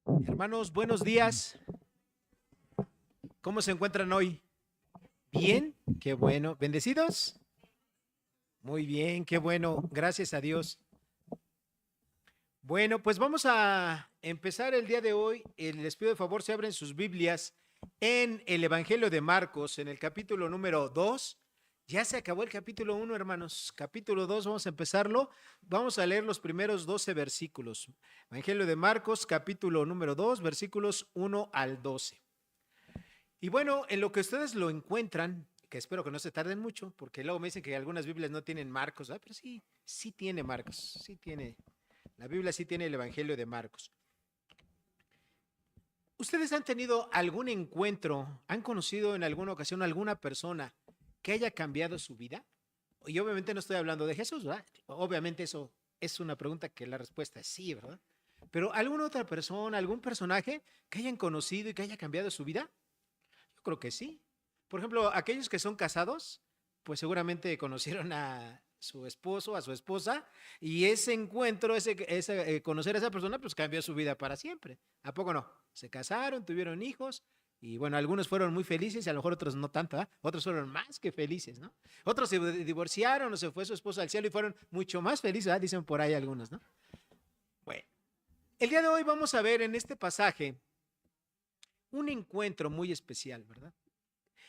Hermanos, buenos días. ¿Cómo se encuentran hoy? ¿Bien? Qué bueno. ¿Bendecidos? Muy bien, qué bueno. Gracias a Dios. Bueno, pues vamos a empezar el día de hoy. Les pido de favor se abren sus Biblias en el Evangelio de Marcos, en el capítulo número 2. Ya se acabó el capítulo 1, hermanos. Capítulo 2, vamos a empezarlo. Vamos a leer los primeros 12 versículos. Evangelio de Marcos, capítulo número 2, versículos 1 al 12. Y bueno, en lo que ustedes lo encuentran, que espero que no se tarden mucho, porque luego me dicen que algunas Biblias no tienen Marcos, ¿verdad? Pero sí, sí tiene Marcos, sí tiene, la Biblia sí tiene el Evangelio de Marcos. ¿Ustedes han tenido algún encuentro, han conocido en alguna ocasión a alguna persona que haya cambiado su vida? Y obviamente no estoy hablando de Jesús, ¿verdad? Obviamente eso es una pregunta que la respuesta es sí, ¿verdad? Pero alguna otra persona, algún personaje que hayan conocido y que haya cambiado su vida? Yo creo que sí. Por ejemplo, aquellos que son casados, pues seguramente conocieron a su esposo, a su esposa, y ese encuentro, conocer a esa persona, pues cambió su vida para siempre. ¿A poco no? Se casaron, tuvieron hijos, y bueno, algunos fueron muy felices, y a lo mejor otros no tanto, ¿eh? Otros fueron más que felices, ¿no? Otros se divorciaron o se fue su esposa al cielo y fueron mucho más felices, ¿eh? Dicen por ahí algunos, ¿no? Bueno, el día de hoy vamos a ver en este pasaje un encuentro muy especial, ¿verdad?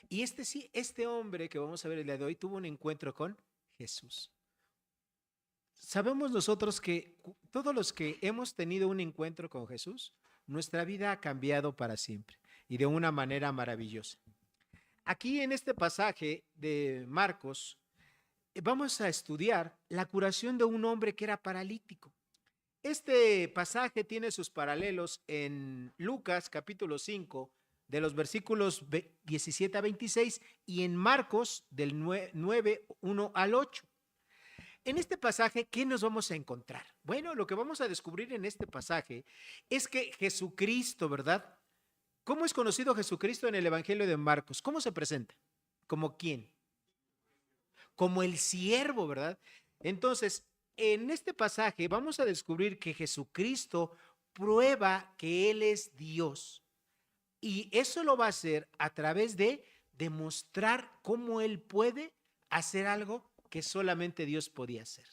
Y sí, este hombre que vamos a ver el día de hoy tuvo un encuentro con Jesús. Sabemos nosotros que todos los que hemos tenido un encuentro con Jesús, nuestra vida ha cambiado para siempre y de una manera maravillosa. Aquí en este pasaje de Marcos, vamos a estudiar la curación de un hombre que era paralítico. Este pasaje tiene sus paralelos en Lucas capítulo 5, de los versículos 17 a 26 y en Marcos del 9, 1 al 8. En este pasaje, ¿qué nos vamos a encontrar? Bueno, lo que vamos a descubrir en este pasaje es que Jesucristo, ¿verdad? ¿Cómo es conocido Jesucristo en el Evangelio de Marcos? ¿Cómo se presenta? ¿Como quién? Como el siervo, ¿verdad? Entonces, en este pasaje vamos a descubrir que Jesucristo prueba que Él es Dios. Y eso lo va a hacer a través de demostrar cómo Él puede hacer algo que solamente Dios podía hacer.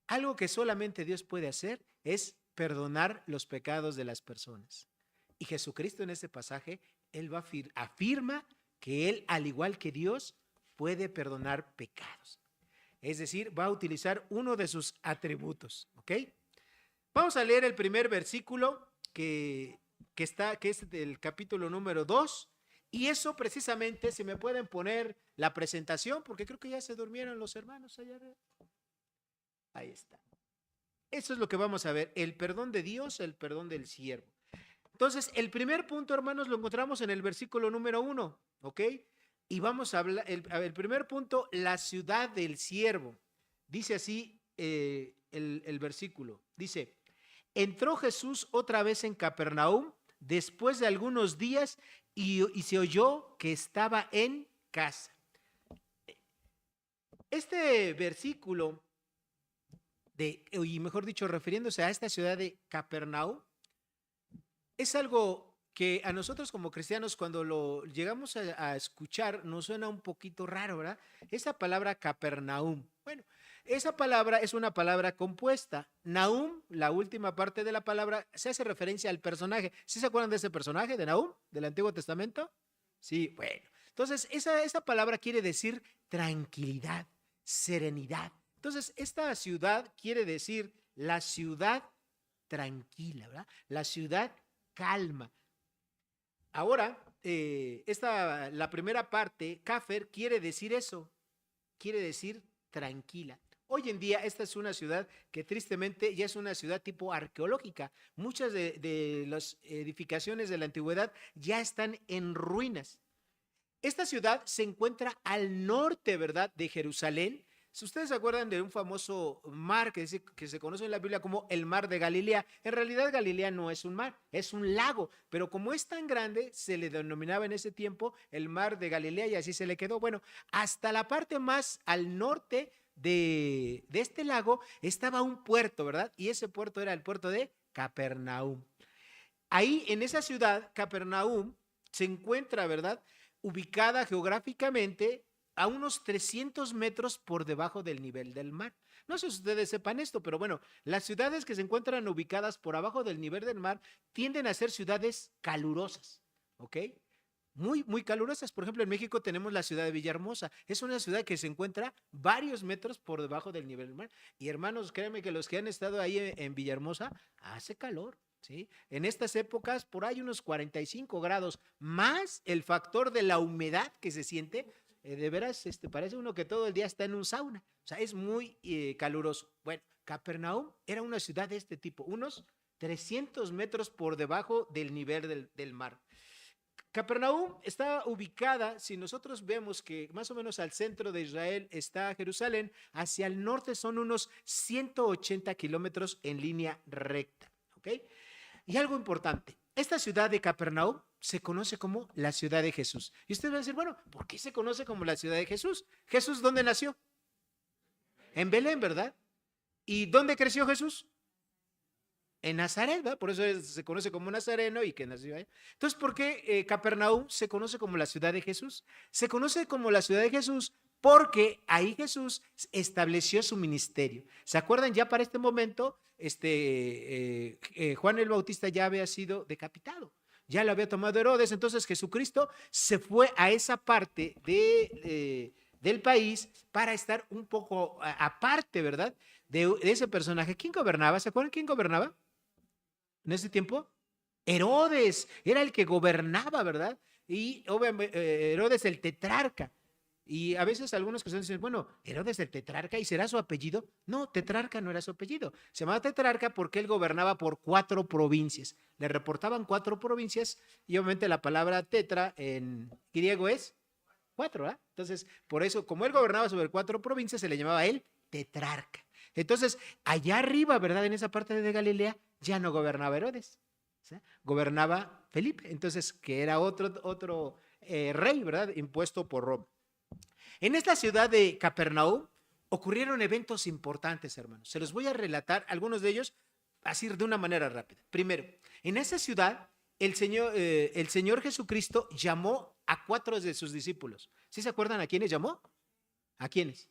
Algo que solamente Dios puede hacer es perdonar los pecados de las personas. Y Jesucristo en este pasaje, Él afirma que Él, al igual que Dios, puede perdonar pecados. Es decir, va a utilizar uno de sus atributos, ¿ok? Vamos a leer el primer versículo que es del capítulo número 2. Y eso precisamente, si me pueden poner la presentación, porque creo que ya se durmieron los hermanos allá. Ahí está. Eso es lo que vamos a ver, el perdón de Dios, el perdón del siervo. Entonces, el primer punto, hermanos, lo encontramos en el versículo número 1, ¿ok? Y vamos a hablar, el primer punto, la ciudad del siervo. Dice así el versículo. Dice, entró Jesús otra vez en Capernaum después de algunos días y se oyó que estaba en casa. Este versículo, y mejor dicho, refiriéndose a esta ciudad de Capernaum, es algo que a nosotros como cristianos cuando lo llegamos a escuchar nos suena un poquito raro, ¿verdad? Esa palabra Capernaum. Bueno, esa palabra es una palabra compuesta. Nahum, la última parte de la palabra, se hace referencia al personaje. ¿Sí se acuerdan de ese personaje, de Nahum, del Antiguo Testamento? Sí, bueno. Entonces, esa palabra quiere decir tranquilidad, serenidad. Entonces, esta ciudad quiere decir la ciudad tranquila, ¿verdad? La ciudad calma. Ahora, la primera parte, Kafer, quiere decir eso, quiere decir tranquila. Hoy en día esta es una ciudad que tristemente ya es una ciudad tipo arqueológica. Muchas de las edificaciones de la antigüedad ya están en ruinas. Esta ciudad se encuentra al norte, ¿verdad?, de Jerusalén. Si ustedes se acuerdan de un famoso mar que se conoce en la Biblia como el mar de Galilea, en realidad Galilea no es un mar, es un lago, pero como es tan grande, se le denominaba en ese tiempo el mar de Galilea y así se le quedó. Bueno, hasta la parte más al norte de este lago estaba un puerto, ¿verdad? Y ese puerto era el puerto de Capernaum. Ahí en esa ciudad, Capernaum, se encuentra, ¿verdad? Ubicada geográficamente a unos 300 metros por debajo del nivel del mar. No sé si ustedes sepan esto, pero bueno, las ciudades que se encuentran ubicadas por abajo del nivel del mar tienden a ser ciudades calurosas, ¿ok? Muy, muy calurosas. Por ejemplo, en México tenemos la ciudad de Villahermosa. Es una ciudad que se encuentra varios metros por debajo del nivel del mar. Y hermanos, créanme que los que han estado ahí en Villahermosa, hace calor. ¿Sí? En estas épocas, por ahí unos 45 grados, más el factor de la humedad que se siente, de veras, parece uno que todo el día está en un sauna. O sea, es muy caluroso. Bueno, Capernaum era una ciudad de este tipo, unos 300 metros por debajo del nivel del mar. Capernaum está ubicada, si nosotros vemos que más o menos al centro de Israel está Jerusalén, hacia el norte son unos 180 kilómetros en línea recta. ¿Ok? Y algo importante, esta ciudad de Capernaum se conoce como la ciudad de Jesús. Y usted va a decir, bueno, ¿por qué se conoce como la ciudad de Jesús? ¿Jesús dónde nació? En Belén, ¿verdad? ¿Y dónde creció Jesús? En Nazaret, ¿verdad? Por eso se conoce como Nazareno y que nació ahí. Entonces, ¿por qué Capernaum se conoce como la ciudad de Jesús? Se conoce como la ciudad de Jesús porque ahí Jesús estableció su ministerio. ¿Se acuerdan? Ya para este momento, Juan el Bautista ya había sido decapitado. Ya lo había tomado Herodes. Entonces, Jesucristo se fue a esa parte del país para estar un poco aparte, ¿verdad? De ese personaje. ¿Quién gobernaba? ¿Se acuerdan quién gobernaba en ese tiempo? Herodes era el que gobernaba, ¿verdad? Y obviamente Herodes el tetrarca. Y a veces algunos cristianos dicen, bueno, Herodes el tetrarca, ¿y será su apellido? No, tetrarca no era su apellido. Se llamaba tetrarca porque él gobernaba por 4 provincias. Le reportaban 4 provincias y obviamente la palabra tetra en griego es 4, ¿verdad? Entonces, por eso, como él gobernaba sobre 4 provincias, se le llamaba él tetrarca. Entonces, allá arriba, ¿verdad? En esa parte de Galilea, ya no gobernaba Herodes, ¿sí? Gobernaba Felipe, entonces, que era otro rey, ¿verdad? Impuesto por Roma. En esta ciudad de Capernaum ocurrieron eventos importantes, hermanos. Se los voy a relatar, algunos de ellos, así de una manera rápida. Primero, en esa ciudad, el Señor Jesucristo llamó a 4 de sus discípulos. ¿Sí se acuerdan a quiénes llamó? ¿A quiénes?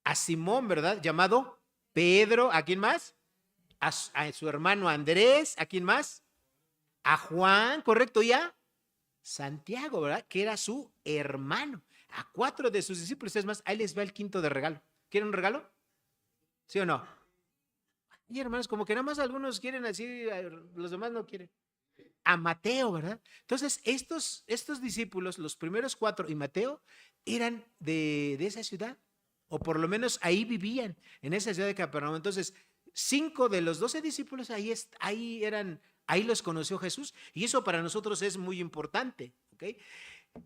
A Simón, ¿verdad? Llamado Pedro. ¿A quién más? A su hermano Andrés. ¿A quién más? A Juan, ¿correcto? Y a Santiago, ¿verdad? Que era su hermano. A 4 de sus discípulos. Es más, ahí les va el quinto de regalo. ¿Quieren un regalo? ¿Sí o no? Y hermanos, como que nada más algunos quieren así, los demás no quieren. A Mateo, ¿verdad? Entonces, estos discípulos, los primeros 4 y Mateo, eran de esa ciudad, o por lo menos ahí vivían, en esa ciudad de Capernaum. Entonces, 5 de los 12 discípulos ahí los conoció Jesús, y eso para nosotros es muy importante, ¿ok?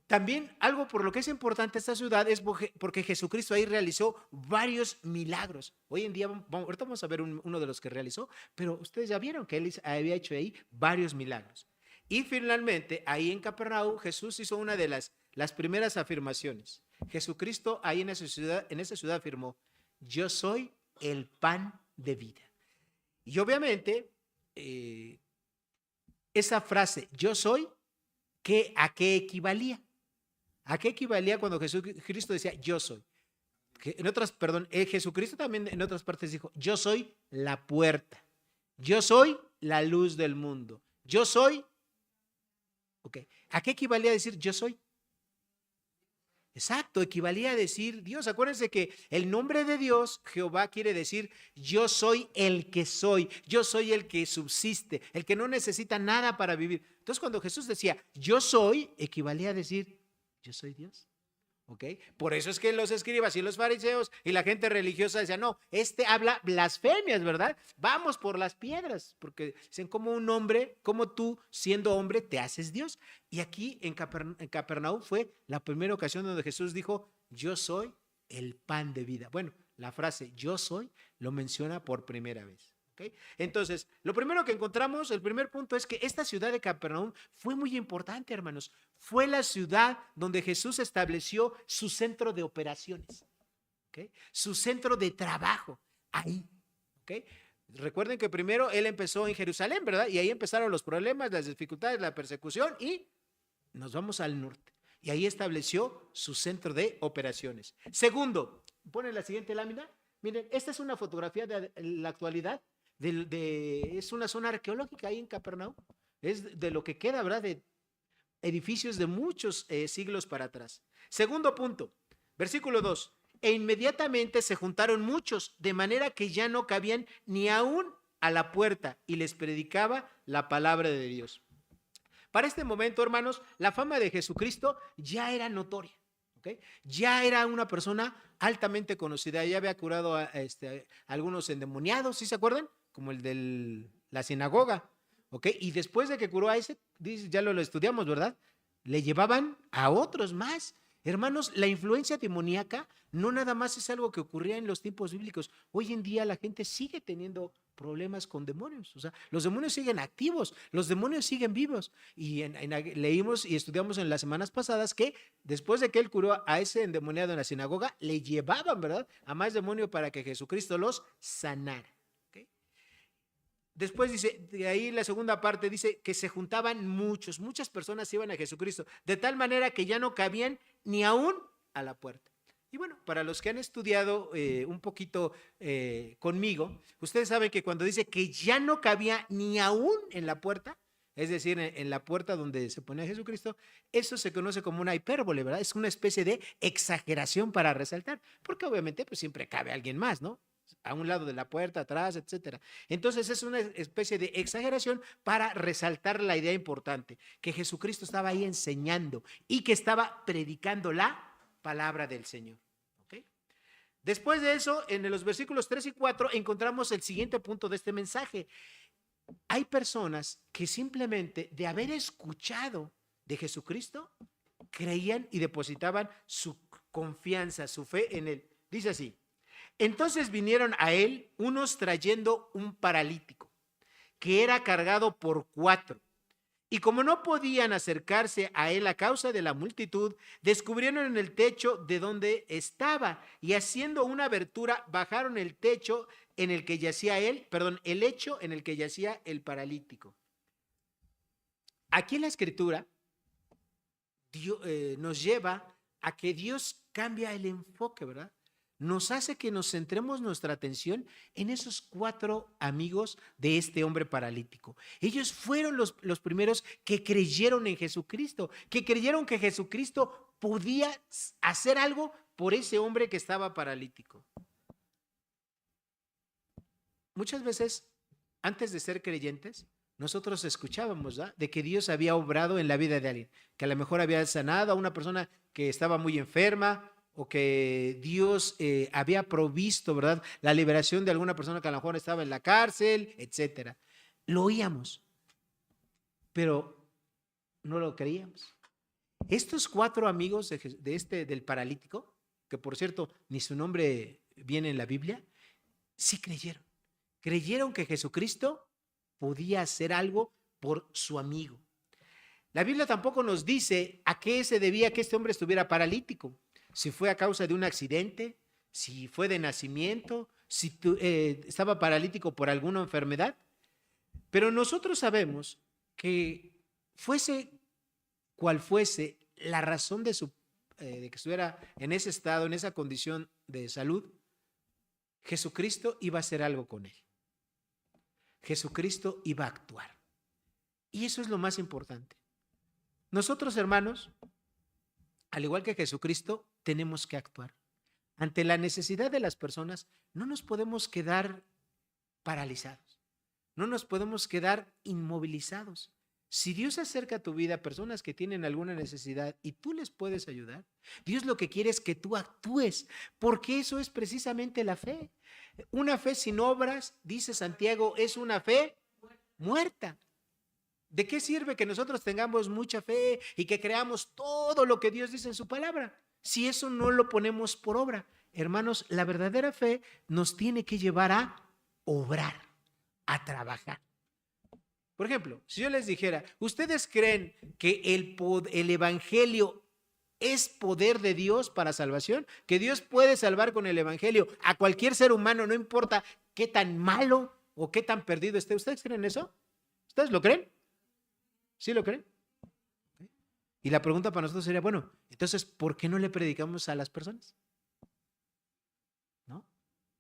También algo por lo que es importante esta ciudad es porque Jesucristo ahí realizó varios milagros. Hoy en día, ahorita vamos a ver uno de los que realizó, pero ustedes ya vieron que él había hecho ahí varios milagros. Y finalmente, ahí en Capernaum, Jesús hizo una de las primeras afirmaciones. Jesucristo ahí en esa ciudad afirmó, yo soy el pan de vida. Y obviamente, esa frase, yo soy, ¿a qué equivalía? ¿A qué equivalía cuando Jesucristo decía yo soy? Jesucristo también en otras partes dijo, yo soy la puerta, yo soy la luz del mundo, yo soy, ok, ¿a qué equivalía decir yo soy? Exacto, equivalía a decir Dios. Acuérdense que el nombre de Dios, Jehová, quiere decir yo soy el que soy, yo soy el que subsiste, el que no necesita nada para vivir. Entonces cuando Jesús decía yo soy, equivalía a decir yo soy Dios. ¿Ok? Por eso es que los escribas y los fariseos y la gente religiosa decían, no, habla blasfemias, ¿verdad? Vamos por las piedras, porque dicen, como un hombre, como tú, siendo hombre, te haces Dios. Y aquí en Capernaum fue la primera ocasión donde Jesús dijo, yo soy el pan de vida. Bueno, la frase yo soy lo menciona por primera vez. ¿Okay? Entonces, lo primero que encontramos, el primer punto es que esta ciudad de Capernaum fue muy importante, hermanos. Fue la ciudad donde Jesús estableció su centro de operaciones, ¿okay? Su centro de trabajo, ahí. ¿Okay? Recuerden que primero él empezó en Jerusalén, ¿verdad? Y ahí empezaron los problemas, las dificultades, la persecución y nos vamos al norte. Y ahí estableció su centro de operaciones. Segundo, pone la siguiente lámina. Miren, esta es una fotografía de la actualidad. Es una zona arqueológica ahí en Capernaum. Es de lo que queda, ¿verdad? De edificios de muchos siglos para atrás. Segundo punto, versículo 2. E inmediatamente se juntaron muchos, de manera que ya no cabían ni aún a la puerta, y les predicaba la palabra de Dios. Para este momento, hermanos, la fama de Jesucristo ya era notoria. ¿Okay? Ya era una persona altamente conocida, ya había curado a algunos endemoniados, ¿sí se acuerdan? Como el de la sinagoga. ¿Okay? Y después de que curó a ese, ya lo estudiamos, ¿verdad? Le llevaban a otros más. Hermanos, la influencia demoníaca no nada más es algo que ocurría en los tiempos bíblicos. Hoy en día la gente sigue teniendo problemas con demonios. O sea, los demonios siguen activos, los demonios siguen vivos. Y leímos y estudiamos en las semanas pasadas que después de que él curó a ese endemoniado en la sinagoga, le llevaban, ¿verdad?, a más demonio para que Jesucristo los sanara. Después dice, de ahí la segunda parte dice que se juntaban muchas personas iban a Jesucristo, de tal manera que ya no cabían ni aún a la puerta. Y bueno, para los que han estudiado un poquito conmigo, ustedes saben que cuando dice que ya no cabía ni aún en la puerta, es decir, en la puerta donde se ponía Jesucristo, eso se conoce como una hipérbole, ¿verdad? Es una especie de exageración para resaltar, porque obviamente pues siempre cabe alguien más, ¿no? A un lado de la puerta, atrás, etcétera. Entonces es una especie de exageración para resaltar la idea importante, que Jesucristo estaba ahí enseñando y que estaba predicando la palabra del Señor. ¿Okay? Después de eso, en los versículos 3 y 4 encontramos el siguiente punto de este mensaje. Hay personas que simplemente de haber escuchado de Jesucristo, creían y depositaban su confianza, su fe en él. Dice así: entonces vinieron a él unos trayendo un paralítico que era cargado por 4. Y como no podían acercarse a él a causa de la multitud, descubrieron en el techo de donde estaba y haciendo una abertura bajaron el techo en el que yacía el lecho en el que yacía el paralítico. Aquí en la escritura nos lleva a que Dios cambia el enfoque, ¿verdad? Nos hace que nos centremos nuestra atención en esos 4 amigos de este hombre paralítico. Ellos fueron los primeros que creyeron en Jesucristo, que creyeron que Jesucristo podía hacer algo por ese hombre que estaba paralítico. Muchas veces, antes de ser creyentes, nosotros escuchábamos, ¿verdad?, de que Dios había obrado en la vida de alguien, que a lo mejor había sanado a una persona que estaba muy enferma, o que Dios había provisto, ¿verdad?, la liberación de alguna persona que a lo mejor estaba en la cárcel, etcétera. Lo oíamos, pero no lo creíamos. Estos 4 amigos del paralítico, que por cierto ni su nombre viene en la Biblia, sí creyeron. Creyeron que Jesucristo podía hacer algo por su amigo. La Biblia tampoco nos dice a qué se debía que este hombre estuviera paralítico. Si fue a causa de un accidente, si fue de nacimiento, si estaba paralítico por alguna enfermedad. Pero nosotros sabemos que fuese cual fuese la razón de que estuviera en ese estado, en esa condición de salud, Jesucristo iba a hacer algo con él. Jesucristo iba a actuar. Y eso es lo más importante. Nosotros, hermanos, al igual que Jesucristo, tenemos que actuar. Ante la necesidad de las personas, no nos podemos quedar paralizados, no nos podemos quedar inmovilizados. Si Dios acerca a tu vida a personas que tienen alguna necesidad y tú les puedes ayudar, Dios lo que quiere es que tú actúes, porque eso es precisamente la fe. Una fe sin obras, dice Santiago, es una fe muerta. ¿De qué sirve que nosotros tengamos mucha fe y que creamos todo lo que Dios dice en su palabra si eso no lo ponemos por obra? Hermanos, la verdadera fe nos tiene que llevar a obrar, a trabajar. Por ejemplo, si yo les dijera, ¿ustedes creen que el evangelio es poder de Dios para salvación? ¿Que Dios puede salvar con el evangelio a cualquier ser humano, no importa qué tan malo o qué tan perdido esté. ¿Ustedes creen eso? ¿Ustedes lo creen? ¿Sí lo creen? Y la pregunta para nosotros sería, bueno, entonces, ¿por qué no le predicamos a las personas? ¿No?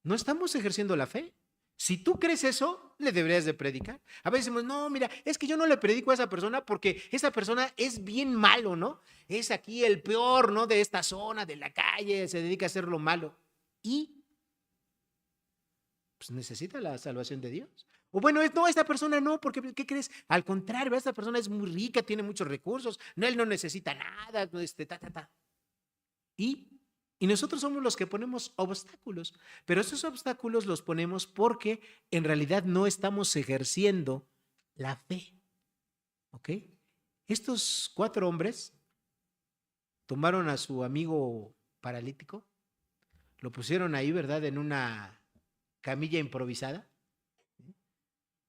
No estamos ejerciendo la fe. Si tú crees eso, le deberías de predicar. A veces decimos, no, mira, es que yo no le predico a esa persona porque esa persona es bien malo, ¿no? Es aquí el peor, ¿no? De esta zona, de la calle, se dedica a hacer lo malo. Y pues necesita la salvación de Dios. O bueno, no, esta persona no, porque ¿qué crees? Al contrario, esta persona es muy rica, tiene muchos recursos, no, él no necesita nada, ta. Y nosotros somos los que ponemos obstáculos, pero esos obstáculos los ponemos porque en realidad no estamos ejerciendo la fe. ¿Ok? Estos 4 hombres tomaron a su amigo paralítico, lo pusieron ahí, ¿verdad? En una camilla improvisada.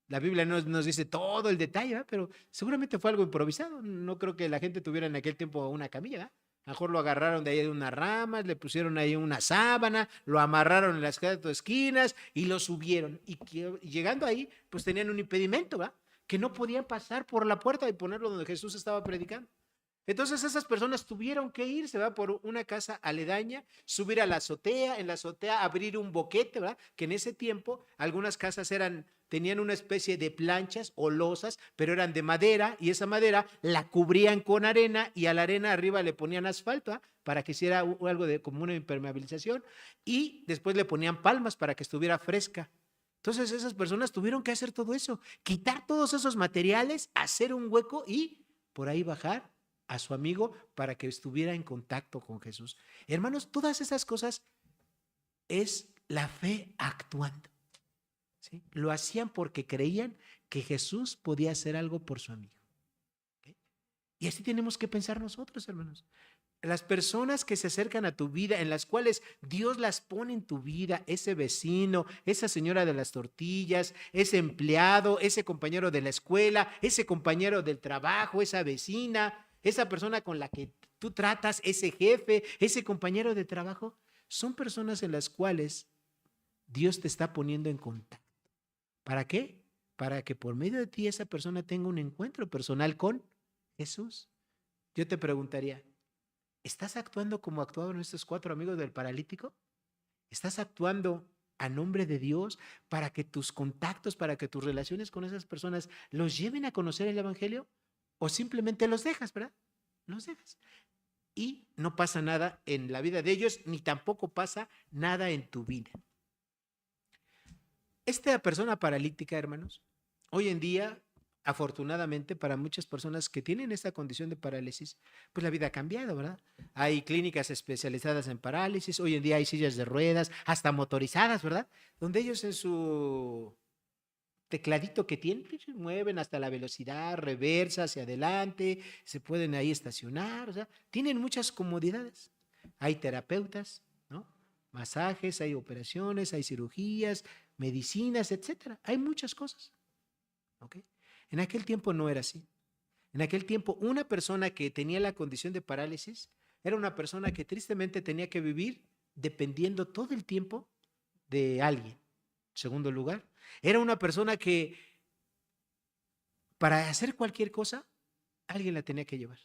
La Biblia no nos dice todo el detalle, ¿verdad? Pero seguramente fue algo improvisado. No creo que la gente tuviera en aquel tiempo una camilla, ¿verdad? A lo mejor lo agarraron de ahí de unas ramas, le pusieron ahí una sábana, lo amarraron en las 4 esquinas y lo subieron. Y llegando ahí, pues tenían un impedimento, ¿verdad? Que no podían pasar por la puerta y ponerlo donde Jesús estaba predicando. Entonces esas personas tuvieron que irse, ¿verdad? Por una casa aledaña, subir a la azotea, en la azotea abrir un boquete, ¿verdad? Que en ese tiempo algunas casas tenían una especie de planchas o losas, pero eran de madera y esa madera la cubrían con arena y a la arena arriba le ponían asfalto, ¿verdad? Para que hiciera algo de como una impermeabilización y después le ponían palmas para que estuviera fresca. Entonces esas personas tuvieron que hacer todo eso, quitar todos esos materiales, hacer un hueco y por ahí bajar a su amigo para que estuviera en contacto con Jesús. Hermanos, todas esas cosas es la fe actuando. ¿Sí? Lo hacían porque creían que Jesús podía hacer algo por su amigo. ¿Okay? Y así tenemos que pensar nosotros, hermanos. Las personas que se acercan a tu vida, en las cuales Dios las pone en tu vida, ese vecino, esa señora de las tortillas, ese empleado, ese compañero de la escuela, ese compañero del trabajo, esa vecina, esa persona con la que tú tratas, ese jefe, ese compañero de trabajo, son personas en las cuales Dios te está poniendo en contacto. ¿Para qué? Para que por medio de ti esa persona tenga un encuentro personal con Jesús. Yo te preguntaría, ¿estás actuando como actuaron estos 4 amigos del paralítico? ¿Estás actuando a nombre de Dios para que tus contactos, para que tus relaciones con esas personas los lleven a conocer el Evangelio? ¿O simplemente los dejas, verdad? Los dejas. Y no pasa nada en la vida de ellos, ni tampoco pasa nada en tu vida. Esta persona paralítica, hermanos, hoy en día, afortunadamente para muchas personas que tienen esta condición de parálisis, pues la vida ha cambiado, ¿verdad? Hay clínicas especializadas en parálisis, hoy en día hay sillas de ruedas, hasta motorizadas, ¿verdad? Donde ellos en su tecladito que tienen, pues, mueven hasta la velocidad, reversa hacia adelante, se pueden ahí estacionar, o sea, tienen muchas comodidades. Hay terapeutas, ¿no? Masajes, hay operaciones, hay cirugías, medicinas, etcétera. Hay muchas cosas. ¿Ok? En aquel tiempo no era así. En aquel tiempo, una persona que tenía la condición de parálisis era una persona que tristemente tenía que vivir dependiendo todo el tiempo de alguien. En segundo lugar, era una persona que para hacer cualquier cosa, alguien la tenía que llevar.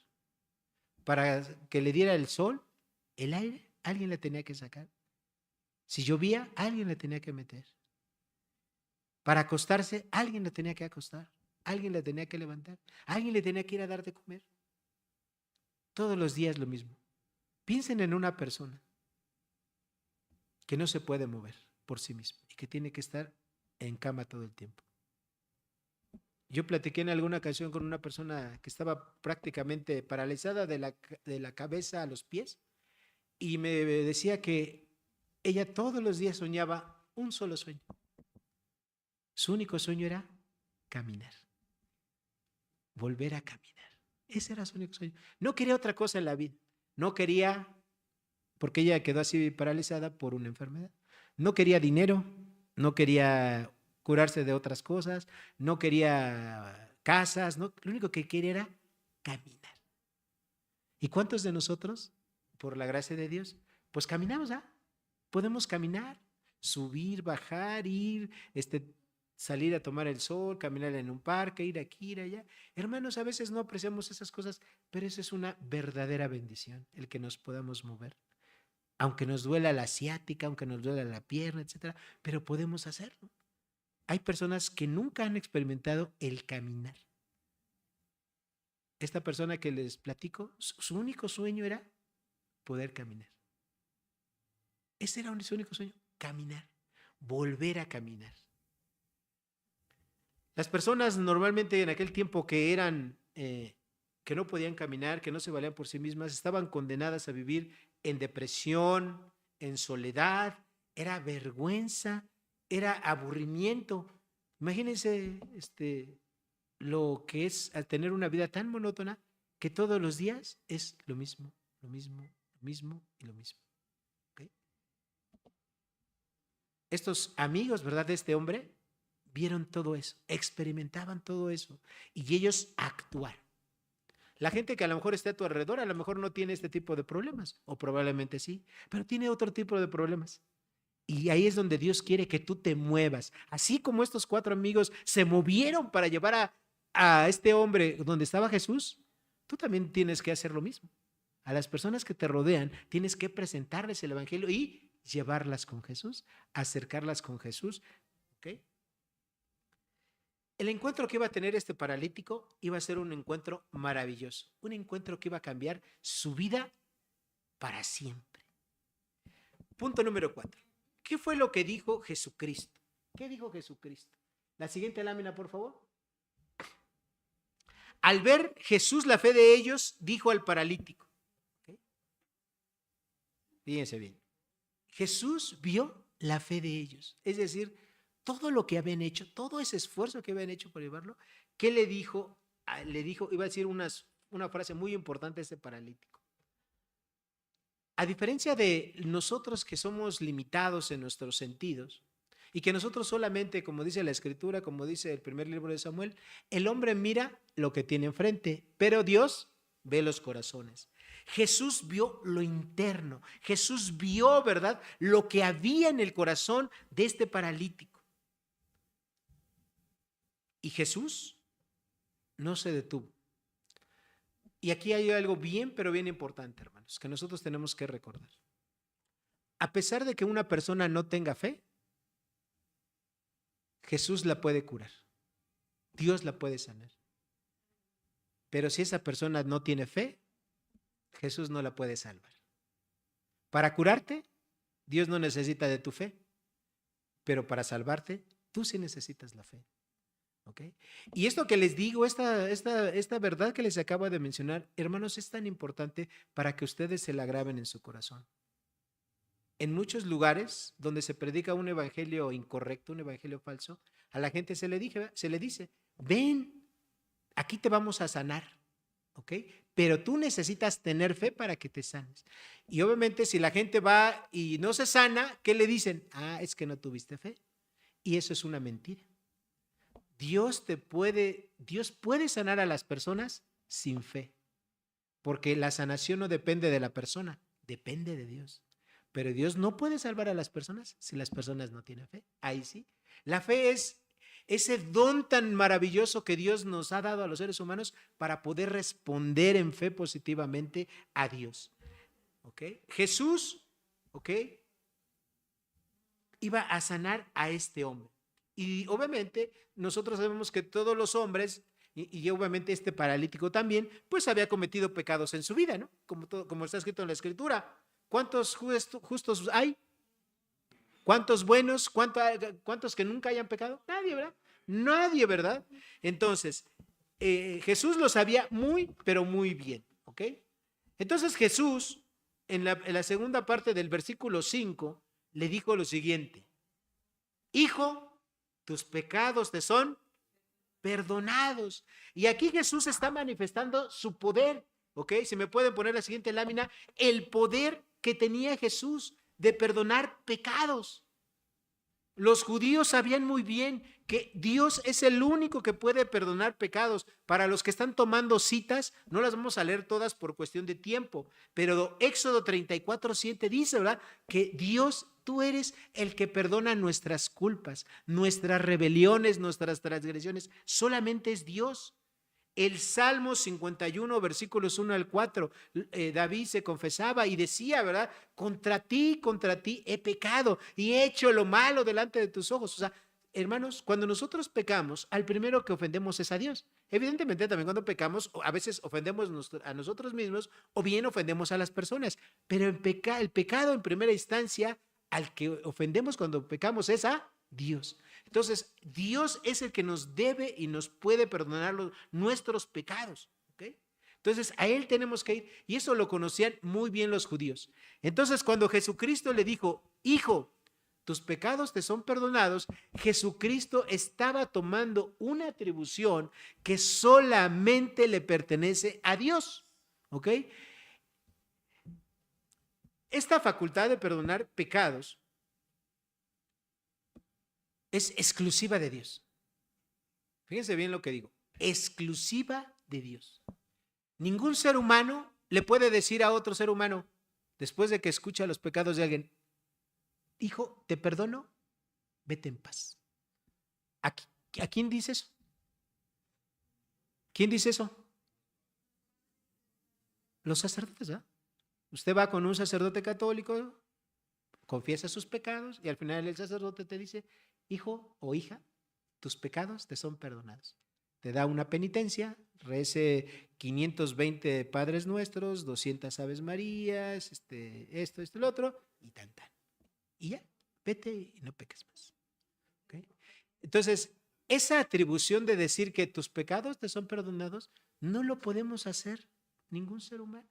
Para que le diera el sol, el aire, alguien la tenía que sacar. Si llovía, alguien la tenía que meter. Para acostarse, alguien la tenía que acostar. Alguien la tenía que levantar. Alguien le tenía que ir a dar de comer. Todos los días lo mismo. Piensen en una persona que no se puede mover por sí misma y que tiene que estar en cama todo el tiempo. Yo platiqué en alguna ocasión con una persona que estaba prácticamente paralizada de la cabeza a los pies y me decía que ella todos los días soñaba un solo sueño. Su único sueño era caminar, volver a caminar. Ese era su único sueño. No quería otra cosa en la vida. No quería, porque ella quedó así paralizada por una enfermedad. No quería dinero, no quería curarse de otras cosas, no quería casas, no, lo único que quería era caminar. ¿Y cuántos de nosotros, por la gracia de Dios, pues caminamos, ¿ah? Podemos caminar, subir, bajar, ir, salir a tomar el sol, caminar en un parque, ir aquí, ir allá. Hermanos, a veces no apreciamos esas cosas, pero eso es una verdadera bendición, el que nos podamos mover. Aunque nos duela la ciática, aunque nos duela la pierna, etcétera, pero podemos hacerlo. Hay personas que nunca han experimentado el caminar. Esta persona que les platico, su único sueño era poder caminar. Ese era su único sueño, caminar, volver a caminar. Las personas normalmente en aquel tiempo que eran, que no podían caminar, que no se valían por sí mismas, estaban condenadas a vivir en depresión, en soledad, era vergüenza, era aburrimiento. Imagínense lo que es al tener una vida tan monótona que todos los días es lo mismo, lo mismo, lo mismo y lo mismo. ¿Okay? Estos amigos, ¿verdad?, de este hombre vieron todo eso, experimentaban todo eso y ellos actuaron. La gente que a lo mejor está a tu alrededor a lo mejor no tiene este tipo de problemas, o probablemente sí, pero tiene otro tipo de problemas. Y ahí es donde Dios quiere que tú te muevas. Así como estos 4 amigos se movieron para llevar a este hombre donde estaba Jesús, tú también tienes que hacer lo mismo. A las personas que te rodean tienes que presentarles el evangelio y llevarlas con Jesús, acercarlas con Jesús. ¿Ok? El encuentro que iba a tener este paralítico iba a ser un encuentro maravilloso, un encuentro que iba a cambiar su vida para siempre. Punto número 4. ¿Qué fue lo que dijo Jesucristo? ¿Qué dijo Jesucristo? La siguiente lámina, por favor. Al ver Jesús la fe de ellos, dijo al paralítico. ¿Okay? Fíjense bien. Jesús vio la fe de ellos, es decir, todo lo que habían hecho, todo ese esfuerzo que habían hecho por llevarlo. ¿Qué le dijo? Le dijo, iba a decir una frase muy importante a este paralítico. A diferencia de nosotros que somos limitados en nuestros sentidos y que nosotros solamente, como dice la Escritura, como dice el primer libro de Samuel, el hombre mira lo que tiene enfrente, pero Dios ve los corazones. Jesús vio lo interno, Jesús vio, ¿verdad?, lo que había en el corazón de este paralítico. Y Jesús no se detuvo. Y aquí hay algo bien, pero bien importante, hermanos, que nosotros tenemos que recordar. A pesar de que una persona no tenga fe, Jesús la puede curar. Dios la puede sanar. Pero si esa persona no tiene fe, Jesús no la puede salvar. Para curarte, Dios no necesita de tu fe, pero para salvarte, tú sí necesitas la fe. ¿Okay? Y esto que les digo, esta verdad que les acabo de mencionar, hermanos, es tan importante para que ustedes se la graben en su corazón. En muchos lugares donde se predica un evangelio incorrecto, un evangelio falso, a la gente se le dice, ven, aquí te vamos a sanar, ¿ok? Pero tú necesitas tener fe para que te sanes. Y obviamente si la gente va y no se sana, ¿qué le dicen? Ah, es que no tuviste fe. Y eso es una mentira. Dios puede sanar a las personas sin fe, porque la sanación no depende de la persona, depende de Dios. Pero Dios no puede salvar a las personas si las personas no tienen fe. Ahí sí. La fe es ese don tan maravilloso que Dios nos ha dado a los seres humanos para poder responder en fe positivamente a Dios. ¿Ok? Jesús, ¿ok?, iba a sanar a este hombre. Y obviamente nosotros sabemos que todos los hombres, y obviamente este paralítico también, pues había cometido pecados en su vida, ¿no? Como está escrito en la Escritura. ¿Cuántos justos hay? ¿Cuántos buenos? ¿Cuántos que nunca hayan pecado? Nadie, ¿verdad? Nadie, ¿verdad? Entonces, Jesús lo sabía muy, pero muy bien, ¿ok? Entonces Jesús, en la segunda parte del versículo 5, le dijo lo siguiente: Hijo, tus pecados te son perdonados. Y aquí Jesús está manifestando su poder, ¿ok? Si me pueden poner la siguiente lámina, el poder que tenía Jesús de perdonar pecados. Los judíos sabían muy bien que Dios es el único que puede perdonar pecados. Para los que están tomando citas, no las vamos a leer todas por cuestión de tiempo, pero Éxodo 34:7 dice, ¿verdad? Que Dios, tú eres el que perdona nuestras culpas, nuestras rebeliones, nuestras transgresiones. Solamente es Dios. El Salmo 51, versículos 1 al 4, David se confesaba y decía, ¿verdad? Contra ti he pecado y he hecho lo malo delante de tus ojos. O sea, hermanos, cuando nosotros pecamos, al primero que ofendemos es a Dios. Evidentemente también cuando pecamos, a veces ofendemos a nosotros mismos o bien ofendemos a las personas, pero el pecado en primera instancia, al que ofendemos cuando pecamos es a Dios. Entonces, Dios es el que nos debe y nos puede perdonar nuestros pecados. ¿Okay? Entonces, a Él tenemos que ir. Y eso lo conocían muy bien los judíos. Entonces, cuando Jesucristo le dijo, hijo, tus pecados te son perdonados, Jesucristo estaba tomando una atribución que solamente le pertenece a Dios. ¿Ok? Esta facultad de perdonar pecados es exclusiva de Dios. Fíjense bien lo que digo, exclusiva de Dios. Ningún ser humano le puede decir a otro ser humano, después de que escucha los pecados de alguien, hijo, te perdono, vete en paz. ¿A quién dice eso? ¿Quién dice eso? Los sacerdotes, ¿verdad? Usted va con un sacerdote católico, confiesa sus pecados y al final el sacerdote te dice, hijo o hija, tus pecados te son perdonados. Te da una penitencia, rece 520 Padres Nuestros, 200 Aves Marías, esto, el otro, y tan. Y ya, vete y no peques más. ¿Okay? Entonces, esa atribución de decir que tus pecados te son perdonados, no lo podemos hacer ningún ser humano.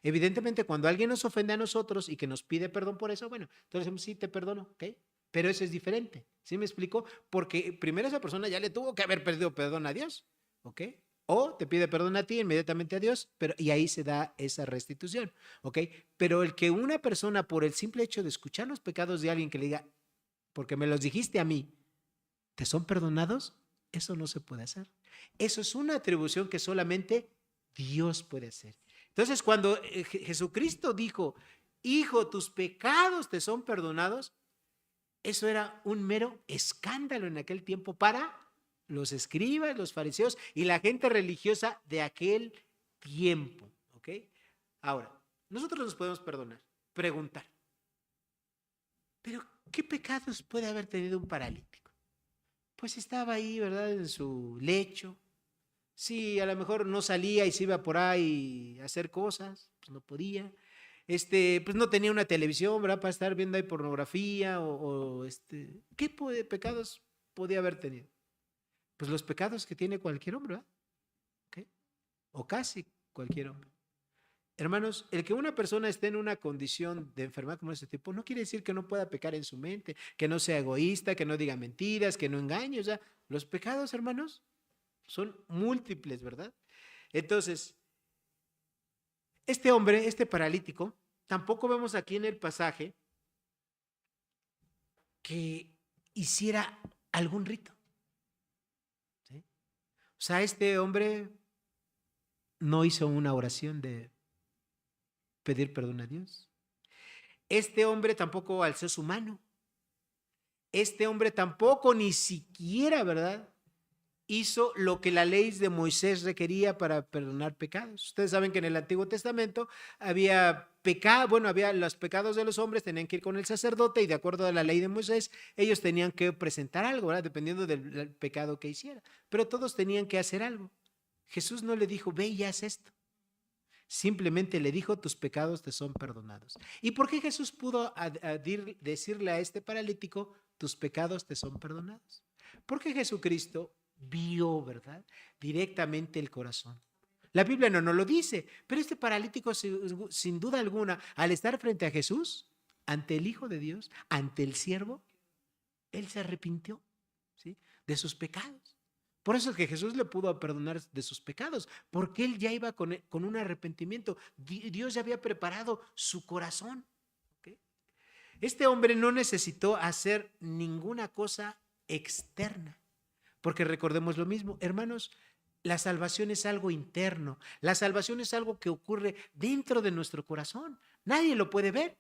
Evidentemente, cuando alguien nos ofende a nosotros y que nos pide perdón por eso, bueno, entonces decimos, sí, te perdono, ¿ok? Pero eso es diferente, ¿sí me explico? Porque primero esa persona ya le tuvo que haber pedido perdón a Dios, ¿ok? O te pide perdón a ti, inmediatamente a Dios, y ahí se da esa restitución, ¿ok? Pero el que una persona, por el simple hecho de escuchar los pecados de alguien que le diga, porque me los dijiste a mí, ¿te son perdonados? Eso no se puede hacer. Eso es una atribución que solamente Dios puede hacer. Entonces, cuando Jesucristo dijo, hijo, tus pecados te son perdonados, eso era un mero escándalo en aquel tiempo para los escribas, los fariseos y la gente religiosa de aquel tiempo. ¿Ok? Ahora, nosotros nos podemos perdonar, preguntar, pero ¿qué pecados puede haber tenido un paralítico? Pues estaba ahí, ¿verdad? En su lecho. Sí, a lo mejor no salía y se iba por ahí a hacer cosas, pues no podía. Pues no tenía una televisión, ¿verdad? Para estar viendo ahí pornografía ¿qué pecados podía haber tenido? Pues los pecados que tiene cualquier hombre, ¿verdad? ¿Okay? O casi cualquier hombre. Hermanos, el que una persona esté en una condición de enfermedad como este tipo, no quiere decir que no pueda pecar en su mente, que no sea egoísta, que no diga mentiras, que no engañe. O sea, los pecados, hermanos, son múltiples, ¿verdad? Entonces, este hombre, este paralítico, tampoco vemos aquí en el pasaje que hiciera algún rito. ¿Sí? O sea, este hombre no hizo una oración de pedir perdón a Dios. Este hombre tampoco alzó su mano. Este hombre tampoco ni siquiera, ¿verdad?, hizo lo que la ley de Moisés requería para perdonar pecados. Ustedes saben que en el Antiguo Testamento había los pecados de los hombres tenían que ir con el sacerdote y de acuerdo a la ley de Moisés, ellos tenían que presentar algo, ¿verdad?, dependiendo del pecado que hiciera. Pero todos tenían que hacer algo. Jesús no le dijo, ve y haz esto. Simplemente le dijo, tus pecados te son perdonados. ¿Y por qué Jesús pudo decirle a este paralítico, tus pecados te son perdonados? Porque Jesucristo vio, ¿verdad?, directamente el corazón. La Biblia no nos lo dice, pero este paralítico sin duda alguna, al estar frente a Jesús, ante el Hijo de Dios, ante el siervo, él se arrepintió, ¿sí?, de sus pecados. Por eso es que Jesús le pudo perdonar de sus pecados, porque él ya iba con un arrepentimiento. Dios ya había preparado su corazón. ¿Okay? Este hombre no necesitó hacer ninguna cosa externa, porque recordemos lo mismo, hermanos, la salvación es algo interno, la salvación es algo que ocurre dentro de nuestro corazón, nadie lo puede ver,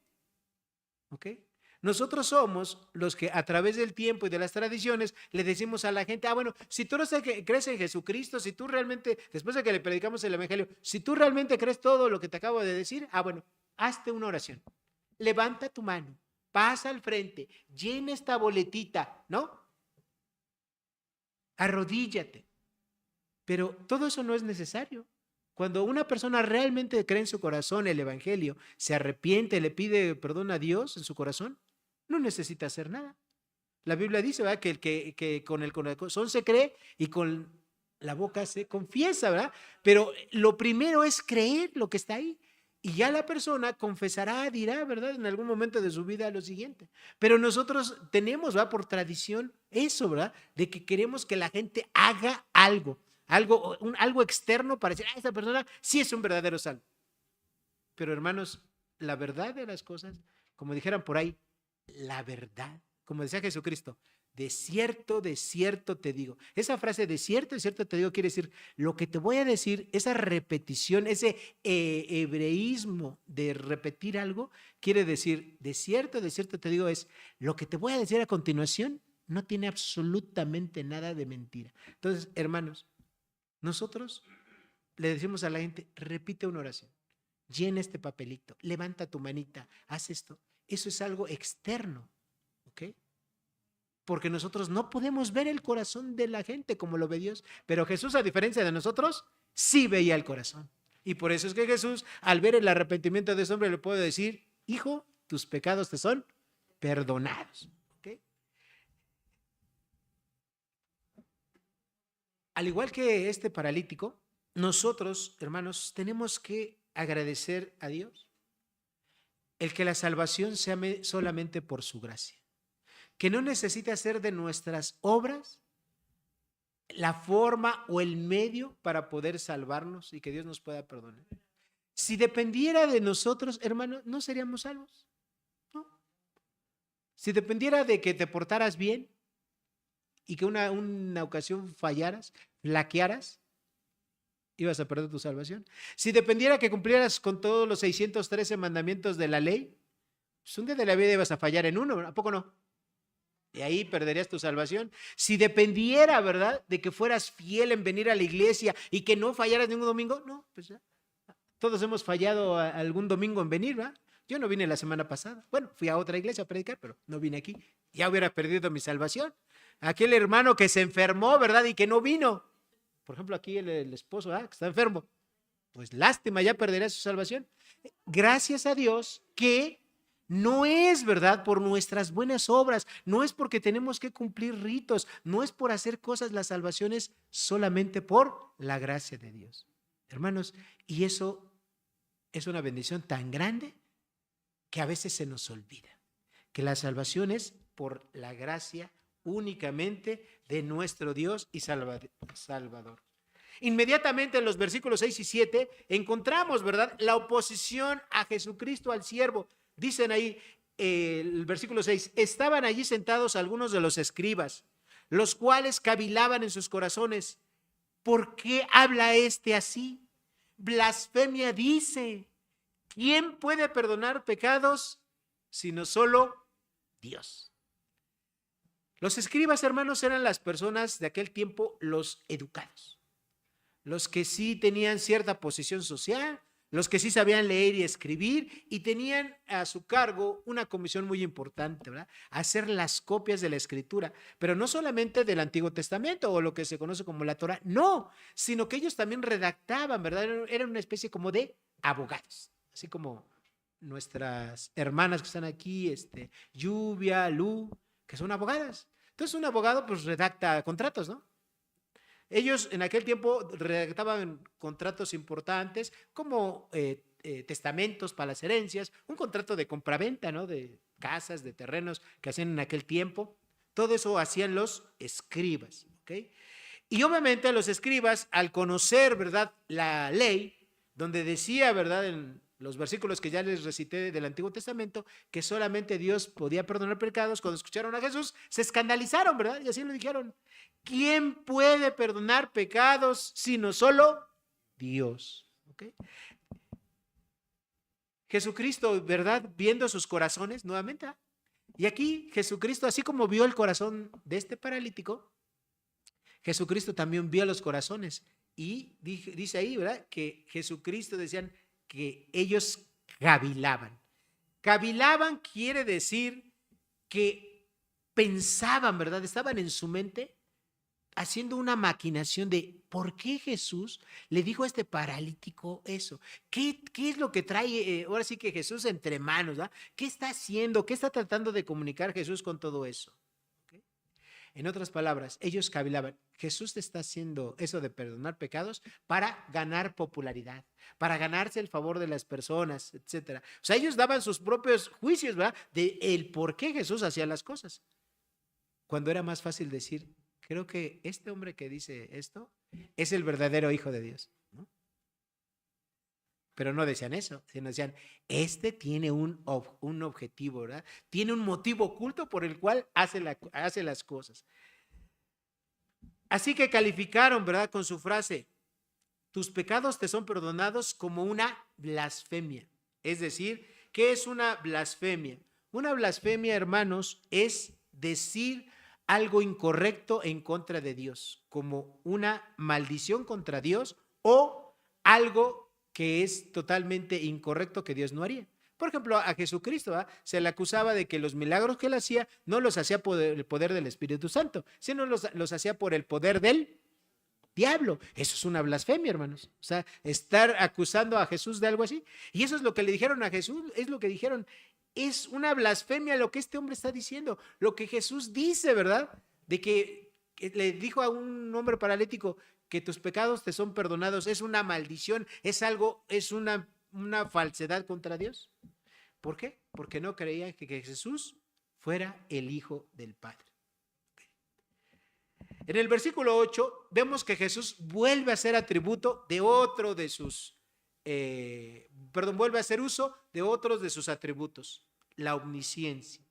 ¿ok? Nosotros somos los que a través del tiempo y de las tradiciones le decimos a la gente, bueno, si tú no crees en Jesucristo, si tú realmente, después de que le predicamos el evangelio, si tú realmente crees todo lo que te acabo de decir, bueno, hazte una oración, levanta tu mano, pasa al frente, llena esta boletita, ¿no? Arrodíllate. Pero todo eso no es necesario. Cuando una persona realmente cree en su corazón el evangelio, se arrepiente, le pide perdón a Dios en su corazón, no necesita hacer nada. La Biblia dice, ¿verdad?, que con el corazón se cree y con la boca se confiesa, ¿verdad? Pero lo primero es creer lo que está ahí. Y ya la persona confesará, dirá, ¿verdad?, en algún momento de su vida lo siguiente. Pero nosotros tenemos, ¿verdad?, por tradición eso, ¿verdad?, de que queremos que la gente haga algo externo para decir, esta persona sí es un verdadero salvo. Pero hermanos, la verdad de las cosas, como dijeran por ahí, la verdad, como decía Jesucristo, de cierto te digo. Esa frase de cierto te digo quiere decir, lo que te voy a decir, esa repetición, ese hebreísmo de repetir algo, quiere decir, de cierto te digo, es lo que te voy a decir a continuación, no tiene absolutamente nada de mentira. Entonces, hermanos, nosotros le decimos a la gente, repite una oración, llena este papelito, levanta tu manita, haz esto. Eso es algo externo, ¿ok? Porque nosotros no podemos ver el corazón de la gente como lo ve Dios, pero Jesús, a diferencia de nosotros, sí veía el corazón. Y por eso es que Jesús, al ver el arrepentimiento de ese hombre, le puede decir, hijo, tus pecados te son perdonados, ¿ok? Al igual que este paralítico, nosotros, hermanos, tenemos que agradecer a Dios el que la salvación sea solamente por su gracia, que no necesita ser de nuestras obras la forma o el medio para poder salvarnos y que Dios nos pueda perdonar. Si dependiera de nosotros, hermanos, no seríamos salvos, ¿no? Si dependiera de que te portaras bien y que una ocasión fallaras, flaquearas, ibas a perder tu salvación. Si dependiera que cumplieras con todos los 613 mandamientos de la ley, pues un día de la vida ibas a fallar en uno, ¿a poco no? Y ahí perderías tu salvación. Si dependiera, ¿verdad?, de que fueras fiel en venir a la iglesia y que no fallaras ningún domingo, no, pues ya. Todos hemos fallado algún domingo en venir, ¿verdad? Yo no vine la semana pasada. Bueno, fui a otra iglesia a predicar, pero no vine aquí. Ya hubiera perdido mi salvación. Aquel hermano que se enfermó, ¿verdad?, y que no vino. Por ejemplo, aquí el esposo, que está enfermo. Pues lástima, ya perderá su salvación. Gracias a Dios que no es, ¿verdad?, por nuestras buenas obras, no es porque tenemos que cumplir ritos, no es por hacer cosas, la salvación es solamente por la gracia de Dios. Hermanos, y eso es una bendición tan grande que a veces se nos olvida, que la salvación es por la gracia únicamente de nuestro Dios y Salvador. Inmediatamente en los versículos 6 y 7 encontramos, ¿verdad?, la oposición a Jesucristo, al siervo. Dicen ahí, el versículo 6, estaban allí sentados algunos de los escribas, los cuales cavilaban en sus corazones. ¿Por qué habla este así? Blasfemia dice. ¿Quién puede perdonar pecados sino solo Dios? Los escribas, hermanos, eran las personas de aquel tiempo, los educados, los que sí tenían cierta posición social, los que sí sabían leer y escribir y tenían a su cargo una comisión muy importante, ¿verdad?, hacer las copias de la escritura, pero no solamente del Antiguo Testamento o lo que se conoce como la Torá, no, sino que ellos también redactaban, ¿verdad? Eran una especie como de abogados, así como nuestras hermanas que están aquí, Lluvia, Lu, que son abogadas. Entonces un abogado pues redacta contratos, ¿no? Ellos en aquel tiempo redactaban contratos importantes como testamentos para las herencias, un contrato de compraventa, ¿no?, de casas, de terrenos que hacían en aquel tiempo. Todo eso hacían los escribas, ¿ok? Y obviamente los escribas, al conocer, ¿verdad?, la ley, donde decía, ¿verdad?, en los versículos que ya les recité del Antiguo Testamento, que solamente Dios podía perdonar pecados, cuando escucharon a Jesús, se escandalizaron, ¿verdad? Y así lo dijeron. ¿Quién puede perdonar pecados sino solo Dios? ¿Okay? Jesucristo, ¿verdad? Viendo sus corazones nuevamente. Y aquí Jesucristo, así como vio el corazón de este paralítico, Jesucristo también vio los corazones. Y dice ahí, ¿verdad? Que Jesucristo decían que ellos cavilaban. Cavilaban quiere decir que pensaban, ¿verdad? Estaban en su mente haciendo una maquinación de por qué Jesús le dijo a este paralítico eso. ¿Qué es lo que trae ahora sí que Jesús entre manos? ¿verdad? ¿Qué está haciendo? ¿Qué está tratando de comunicar Jesús con todo eso? ¿Okay? En otras palabras, ellos cavilaban. Jesús te está haciendo eso de perdonar pecados para ganar popularidad, para ganarse el favor de las personas, etcétera. O sea, ellos daban sus propios juicios, ¿verdad? De el por qué Jesús hacía las cosas. Cuando era más fácil decir, creo que este hombre que dice esto es el verdadero Hijo de Dios, ¿no? Pero no decían eso, sino decían, este tiene un objetivo, ¿verdad? Tiene un motivo oculto por el cual hace las cosas. Así que calificaron, ¿verdad? Con su frase, tus pecados te son perdonados, como una blasfemia. Es decir, ¿qué es una blasfemia? Una blasfemia, hermanos, es decir algo incorrecto en contra de Dios, como una maldición contra Dios o algo que es totalmente incorrecto que Dios no haría. Por ejemplo, a Jesucristo se le acusaba de que los milagros que él hacía no los hacía por el poder del Espíritu Santo, sino los hacía por el poder del diablo. Eso es una blasfemia, hermanos. O sea, estar acusando a Jesús de algo así. Y eso es lo que le dijeron a Jesús, es lo que dijeron. Es una blasfemia lo que este hombre está diciendo, lo que Jesús dice, ¿verdad? De que le dijo a un hombre paralítico que tus pecados te son perdonados, es una maldición, es algo, es una falsedad contra Dios. ¿Por qué? Porque no creían que Jesús fuera el Hijo del Padre. En el versículo 8 vemos que Jesús vuelve a ser atributo de otro de sus, vuelve a hacer uso de otros de sus atributos, la omnisciencia.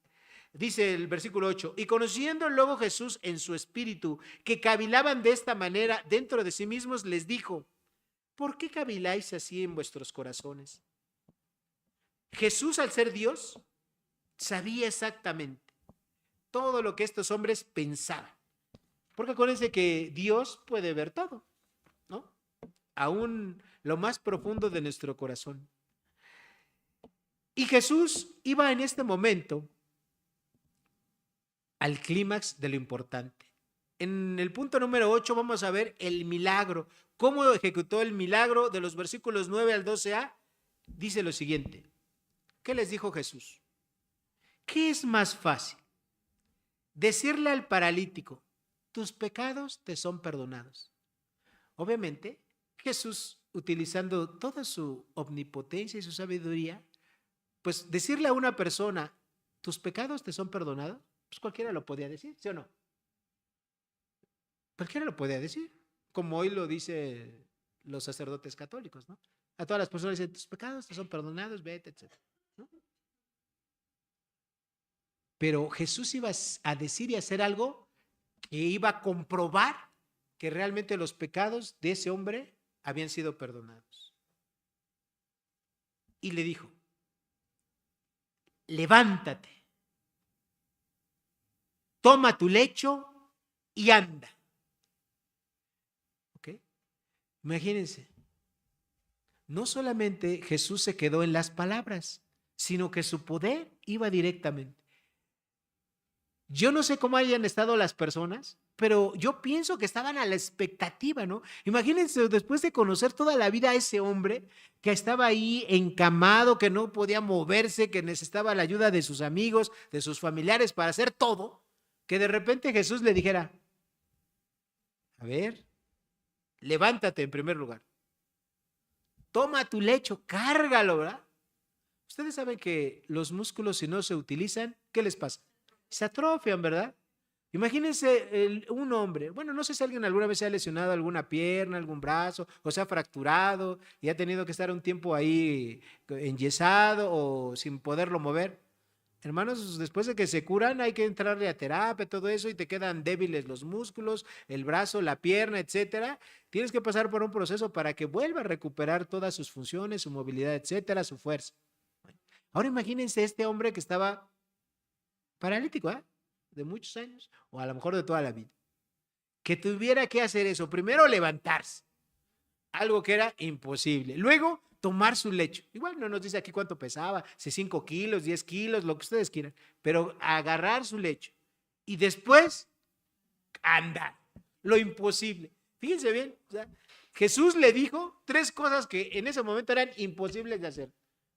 Dice el versículo 8, y conociendo luego Jesús en su espíritu que cavilaban de esta manera dentro de sí mismos, les dijo, ¿por qué caviláis así en vuestros corazones? Jesús, al ser Dios, sabía exactamente todo lo que estos hombres pensaban. Porque acuérdense que Dios puede ver todo, ¿no? Aún lo más profundo de nuestro corazón. Y Jesús iba en este momento al clímax de lo importante. En el punto número 8 vamos a ver el milagro. ¿Cómo ejecutó el milagro? De los versículos 9 al 12a, dice lo siguiente. ¿Qué les dijo Jesús? ¿Qué es más fácil? Decirle al paralítico, tus pecados te son perdonados. Obviamente, Jesús, utilizando toda su omnipotencia y su sabiduría, pues decirle a una persona, tus pecados te son perdonados, pues cualquiera lo podía decir, ¿sí o no? Cualquiera lo podía decir, como hoy lo dicen los sacerdotes católicos, ¿no? A todas las personas dicen, tus pecados te son perdonados, vete, etc. ¿no? Pero Jesús iba a decir y hacer algo que iba a comprobar que realmente los pecados de ese hombre habían sido perdonados. Y le dijo, levántate, toma tu lecho y anda. ¿Ok? Imagínense, no solamente Jesús se quedó en las palabras, sino que su poder iba directamente. Yo no sé cómo hayan estado las personas, pero yo pienso que estaban a la expectativa, ¿no? Imagínense, después de conocer toda la vida a ese hombre que estaba ahí encamado, que no podía moverse, que necesitaba la ayuda de sus amigos, de sus familiares para hacer todo, que de repente Jesús le dijera, a ver, levántate en primer lugar, toma tu lecho, cárgalo, ¿verdad? Ustedes saben que los músculos, si no se utilizan, ¿qué les pasa? Se atrofian, ¿verdad? Imagínense un hombre, bueno, no sé si alguien alguna vez se ha lesionado alguna pierna, algún brazo, o se ha fracturado y ha tenido que estar un tiempo ahí enyesado o sin poderlo mover. Hermanos, después de que se curan hay que entrarle a terapia, todo eso, y te quedan débiles los músculos, el brazo, la pierna, etcétera. Tienes que pasar por un proceso para que vuelva a recuperar todas sus funciones, su movilidad, etcétera, su fuerza. Ahora imagínense este hombre que estaba paralítico, ¿eh? De muchos años, o a lo mejor de toda la vida, que tuviera que hacer eso. Primero, levantarse, algo que era imposible. Luego, tomar su lecho. Igual no nos dice aquí cuánto pesaba, si 5 kilos, 10 kilos, lo que ustedes quieran, pero agarrar su lecho. Y después, andar. Lo imposible. Fíjense bien, o sea, Jesús le dijo 3 cosas que en ese momento eran imposibles de hacer.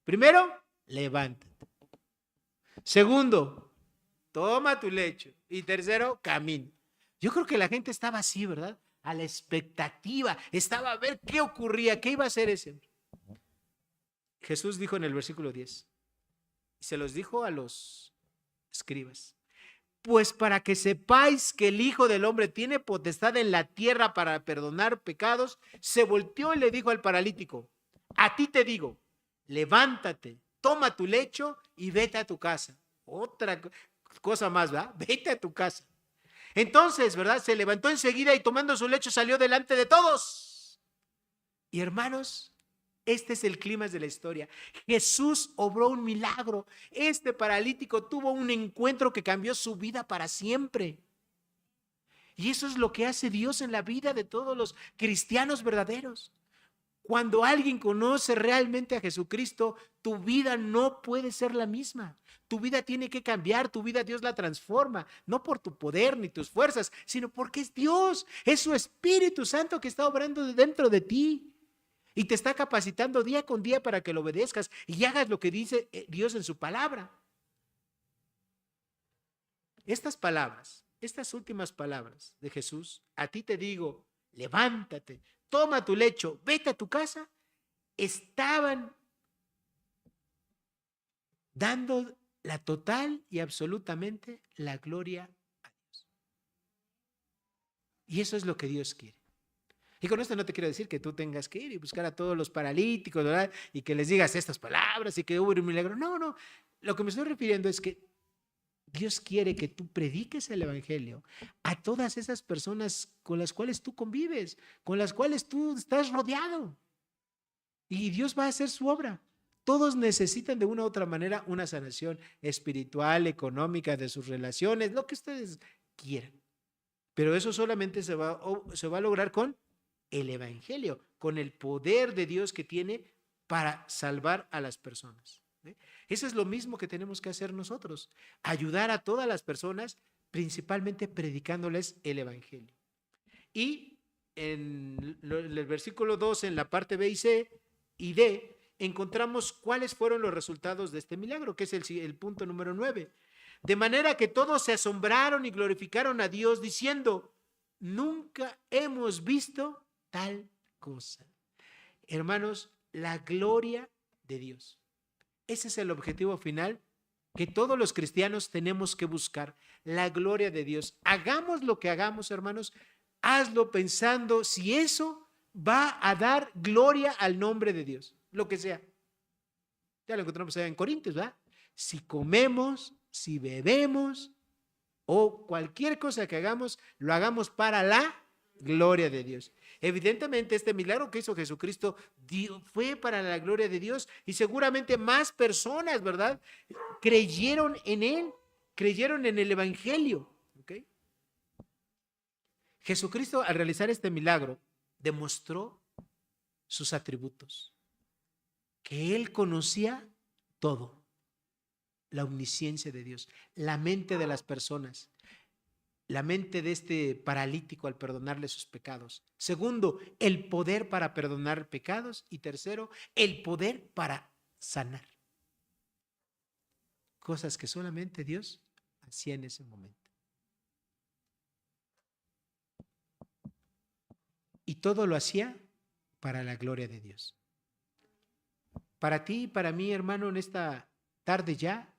Primero, levántate. Segundo, toma tu lecho. Y tercero, camina. Yo creo que la gente estaba así, ¿verdad? A la expectativa, estaba a ver qué ocurría, qué iba a hacer ese. Jesús dijo en el versículo 10, se los dijo a los escribas, pues para que sepáis que el Hijo del Hombre tiene potestad en la tierra para perdonar pecados, se volteó y le dijo al paralítico, a ti te digo, levántate, toma tu lecho y vete a tu casa. Otra cosa más, ¿verdad? Vete a tu casa. Entonces, ¿verdad? Se levantó enseguida y tomando su lecho salió delante de todos. Y hermanos, este es el clímax de la historia. Jesús obró un milagro. Este paralítico tuvo un encuentro que cambió su vida para siempre. Y eso es lo que hace Dios en la vida de todos los cristianos verdaderos. Cuando alguien conoce realmente a Jesucristo, tu vida no puede ser la misma. Tu vida tiene que cambiar, tu vida Dios la transforma, no por tu poder ni tus fuerzas, sino porque es Dios, es su Espíritu Santo que está obrando dentro de ti y te está capacitando día con día para que lo obedezcas y hagas lo que dice Dios en su palabra. Estas palabras, estas últimas palabras de Jesús, a ti te digo, levántate, toma tu lecho, vete a tu casa, estaban dando la total y absolutamente la gloria a Dios. Y eso es lo que Dios quiere. Y con esto no te quiero decir que tú tengas que ir y buscar a todos los paralíticos, ¿verdad? Y que les digas estas palabras y que hubo un milagro. No, no. Lo que me estoy refiriendo es que Dios quiere que tú prediques el evangelio a todas esas personas con las cuales tú convives, con las cuales tú estás rodeado. Y Dios va a hacer su obra. Todos necesitan de una u otra manera una sanación espiritual, económica, de sus relaciones, lo que ustedes quieran. Pero eso solamente se va a lograr con el evangelio, con el poder de Dios que tiene para salvar a las personas. Eso es lo mismo que tenemos que hacer nosotros, ayudar a todas las personas, principalmente predicándoles el evangelio. Y en el versículo 2, en la parte B y C y D, encontramos cuáles fueron los resultados de este milagro, que es el punto número 9. De manera que todos se asombraron y glorificaron a Dios diciendo, nunca hemos visto tal cosa. Hermanos, la gloria de Dios. Ese es el objetivo final que todos los cristianos tenemos que buscar, la gloria de Dios. Hagamos lo que hagamos, hermanos, hazlo pensando si eso va a dar gloria al nombre de Dios, lo que sea. Ya lo encontramos allá en Corintios, ¿verdad? Si comemos, si bebemos o cualquier cosa que hagamos, lo hagamos para la gloria de Dios. Evidentemente este milagro que hizo Jesucristo fue para la gloria de Dios y seguramente más personas, ¿verdad? Creyeron en él, creyeron en el evangelio. ¿Okay? Jesucristo al realizar este milagro demostró sus atributos, que él conocía todo, la omnisciencia de Dios, la mente de las personas, la mente de este paralítico al perdonarle sus pecados. Segundo, el poder para perdonar pecados. Y tercero, el poder para sanar. Cosas que solamente Dios hacía en ese momento. Y todo lo hacía para la gloria de Dios. Para ti y para mí, hermano, en esta tarde ya,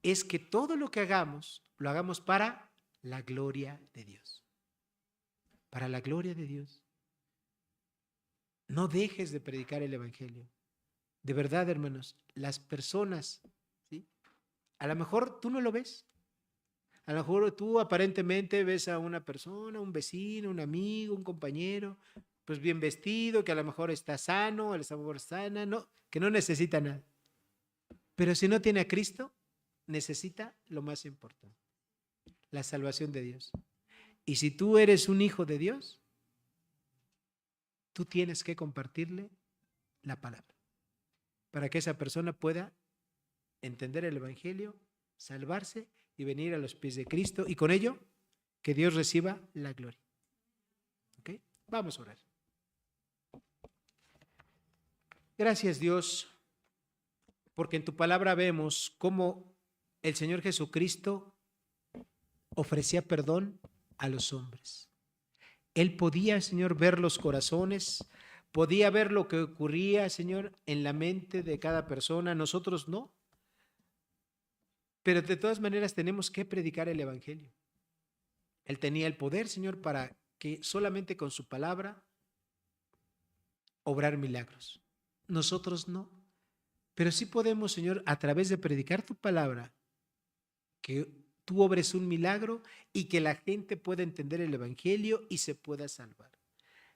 es que todo lo que hagamos, lo hagamos para la gloria de Dios. Para la gloria de Dios. No dejes de predicar el evangelio. De verdad, hermanos, las personas, ¿sí? A lo mejor tú no lo ves. A lo mejor tú aparentemente ves a una persona, un vecino, un amigo, un compañero, pues bien vestido, que a lo mejor está sano, a lo mejor sana, no, que no necesita nada. Pero si no tiene a Cristo, necesita lo más importante, la salvación de Dios. Y si tú eres un hijo de Dios, tú tienes que compartirle la palabra para que esa persona pueda entender el evangelio, salvarse y venir a los pies de Cristo, y con ello que Dios reciba la gloria. ¿Ok? Vamos a orar. Gracias, Dios, porque en tu palabra vemos cómo el Señor Jesucristo ofrecía perdón a los hombres. Él podía, Señor, ver los corazones, podía ver lo que ocurría, Señor, en la mente de cada persona. Nosotros no. Pero de todas maneras tenemos que predicar el evangelio. Él tenía el poder, Señor, para que solamente con su palabra obrar milagros. Nosotros no. Pero sí podemos, Señor, a través de predicar tu palabra, que tú obres un milagro y que la gente pueda entender el evangelio y se pueda salvar.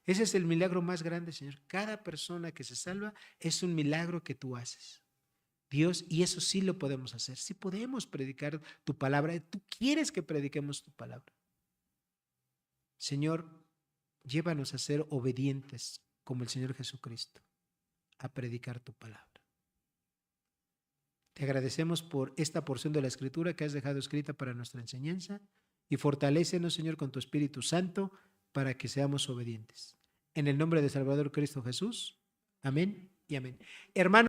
Ese es el milagro más grande, Señor. Cada persona que se salva es un milagro que tú haces, Dios, y eso sí lo podemos hacer. Sí podemos predicar tu palabra. Tú quieres que prediquemos tu palabra. Señor, llévanos a ser obedientes como el Señor Jesucristo, a predicar tu palabra. Te agradecemos por esta porción de la Escritura que has dejado escrita para nuestra enseñanza, y fortalécenos, Señor, con tu Espíritu Santo para que seamos obedientes. En el nombre de Salvador Cristo Jesús. Amén y amén. Hermano.